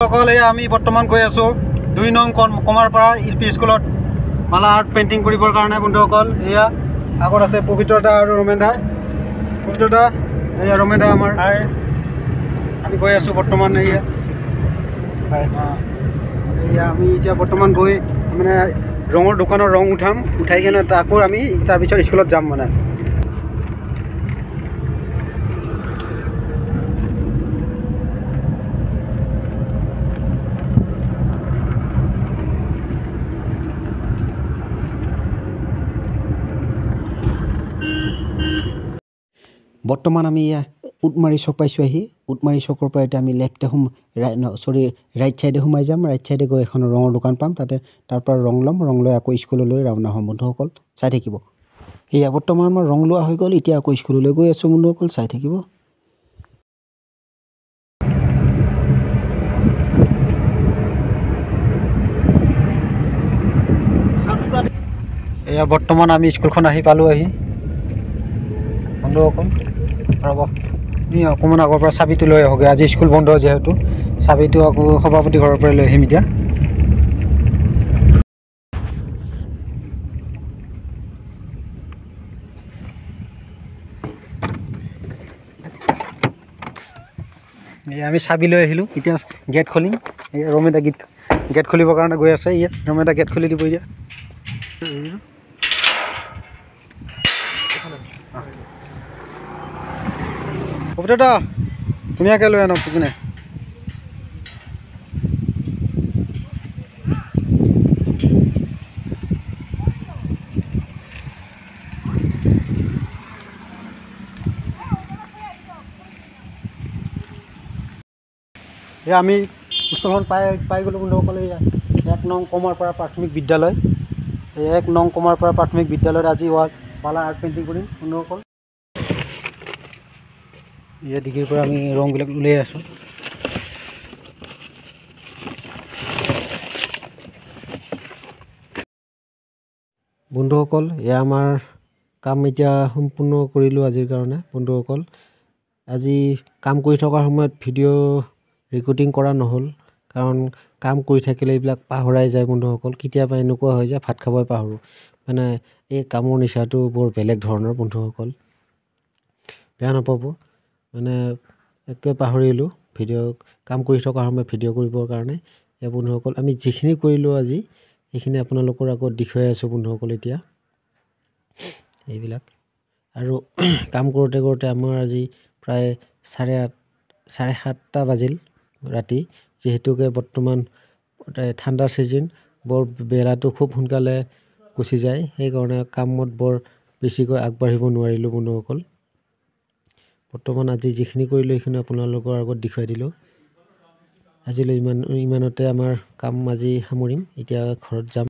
সকল এই আমি বৰ্তমান গৈ আছোঁ 2 নং কমাৰপাৰা LP স্কুলত মালা আৰ্ট পেইণ্টিং কৰিবৰ কাৰণে বন্ধুসকল। এয়া আগত আছে পবিত্ৰতা আৰু ৰমেনদা। পবিত্ৰতা এয়া ৰমেনদা আমাৰ আমি গৈ আছোঁ বৰ্তমান। এয়া আমি এতিয়া বৰ্তমান গৈ মানে ৰঙৰ দোকানৰ ৰং উঠাম, উঠাই কিনে আকৌ আমি তাৰপিছত স্কুলত যাম মানে। বৰ্তমান আমি উটমাৰী চক পাইছোঁ আহি। উটমাৰী চকৰ পৰা এতিয়া আমি লেফ্টে ৰাইট ছাইডে সোমাই যাম। ৰাইট ছাইডে গৈ এখন ৰঙৰ দোকান পাম, তাৰ পৰা ৰং ল'ম। ৰং লৈ আকৌ স্কুললৈ ৰাওনা হ'ম বন্ধুসকল, চাই থাকিব। এয়া বৰ্তমান আমাৰ ৰং লোৱা হৈ গ'ল, এতিয়া আকৌ স্কুললৈ গৈ আছোঁ বন্ধুসকল, চাই থাকিব। এয়া বৰ্তমান আমি স্কুলখন আহি পালোঁ বন্ধুসকল। ৰ'ব অকণমান আগৰ পৰা চাবিটো লৈ আহোঁগৈ, আজি স্কুল বন্ধ যিহেতু চাবিটো আকৌ সভাপতি ঘৰৰ পৰা লৈ আহিম এতিয়া। আমি চাবি লৈ আহিলোঁ, এতিয়া গেট খুলিম। এই ৰমেদা গেট খুলিবৰ কাৰণে গৈ আছে। ইয়াত ৰমেদা গেট খুলি দিব এতিয়া। পবিত্ৰতা ধুনীয়াকৈ লৈ আনক কোনে। এয়া আমি স্কুলখন পাই গ'লোঁ বন্ধুসকলে। 1 নং কমাৰপাৰা প্ৰাথমিক বিদ্যালয়। এই 1 নং কমাৰপাৰা প্ৰাথমিক বিদ্যালয়ত আজি মালা আৰ্ট পেইণ্টিং কৰিম বন্ধুসকল। ইয়াৰ ডিগ্ৰীৰ পৰা আমি ৰংবিলাক উলিয়াই আছোঁ। বন্ধুসকল এয়া আমাৰ কাম এতিয়া সম্পূৰ্ণ কৰিলোঁ আজিৰ কাৰণে বন্ধুসকল। আজি কাম কৰি থকাৰ সময়ত ভিডিঅ' ৰেকৰ্ডিং কৰা নহ'ল, কাৰণ কাম কৰি থাকিলে এইবিলাক পাহৰাই যায় বন্ধুসকল। কেতিয়াবা এনেকুৱা হয় যে ভাত খাবই পাহৰোঁ, মানে এই কামৰ নিচাটো বৰ বেলেগ ধৰণৰ বন্ধুসকল, বেয়া নাপাব। মানে একে পাহৰিলোঁ কাম কৰি থকাৰ সময়ত ভিডিঅ' কৰিবৰ কাৰণে। এই বন্ধুসকল আমি যিখিনি কৰিলোঁ আজি সেইখিনি আপোনালোকৰ আগত দেখুৱাই আছোঁ বন্ধুসকল। এতিয়া এইবিলাক আৰু কাম কৰোঁতে কৰোঁতে আমাৰ আজি প্ৰায় 7:30 বাজিল ৰাতি, যিহেতুকে বৰ্তমান ঠাণ্ডাৰ ছিজন, বৰ বেলাটো খুব সোনকালে গুচি যায়, সেইকাৰণে কামত বৰ বেছিকৈ আগবাঢ়িব নোৱাৰিলোঁ বন্ধুসকল। বৰ্তমান আজি যিখিনি কৰিলোঁ সেইখিনি আপোনালোকৰ আগত দেখুৱাই দিলোঁ। আজিলৈ ইমানতে আমাৰ কাম আজি সামৰিম, এতিয়া ঘৰত যাম।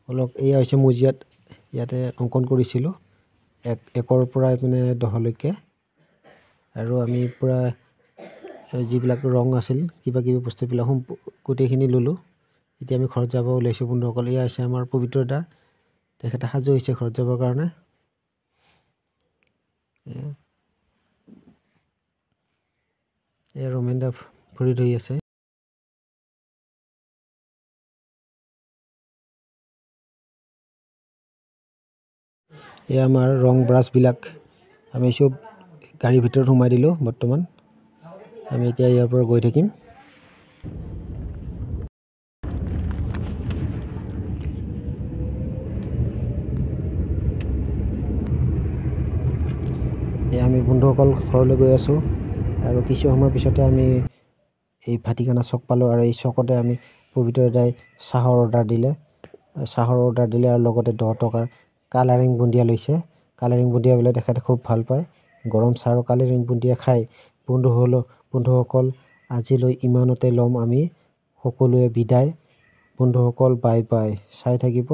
অলপ এয়া হৈছে মজিয়াত, ইয়াতে অংকন কৰিছিলোঁ 1ৰ পৰা মানে 10লৈকে, আৰু আমি পূৰা যিবিলাক ৰং আছিল কিবা কিবি বস্তুবিলাক গোটেইখিনি ল'লোঁ। এতিয়া আমি ঘৰত যাব ওলাইছোঁ বন্ধুসকল। এয়া হৈছে আমাৰ পবিত্ৰতা, তেখেতে সাজু হৈছে ঘৰত যাবৰ কাৰণে। এয়া ৰমেনদা ভৰি ধৰি আছে। এয়া আমাৰ ৰং ব্ৰাছবিলাক আমি চব গাড়ীৰ ভিতৰত সোমাই দিলোঁ। বৰ্তমান আমি এতিয়া ইয়াৰ পৰা গৈ থাকিম। এয়া আমি বন্ধুসকল ঘৰলৈ গৈ আছোঁ, আৰু কিছু সময়ৰ পিছতে আমি এই ভাটিকানা চক পালোঁ, আৰু এই চকতে আমি পবিত্ৰতাই চাহৰ অৰ্ডাৰ দিলে আৰু লগতে 10 টকাৰ কালাৰিং বুন্দিয়া লৈছে। কালাৰিং বুন্দিয়া বোলে তেখেতে খুব ভাল পায়, গৰম চাহ আৰু কালাৰিং বুন্দিয়া খাই। বন্ধুসকল আজিলৈ ইমানতে ল'ম আমি সকলোৱে বিদায় বন্ধুসকল, বাই বাই, চাই থাকিব।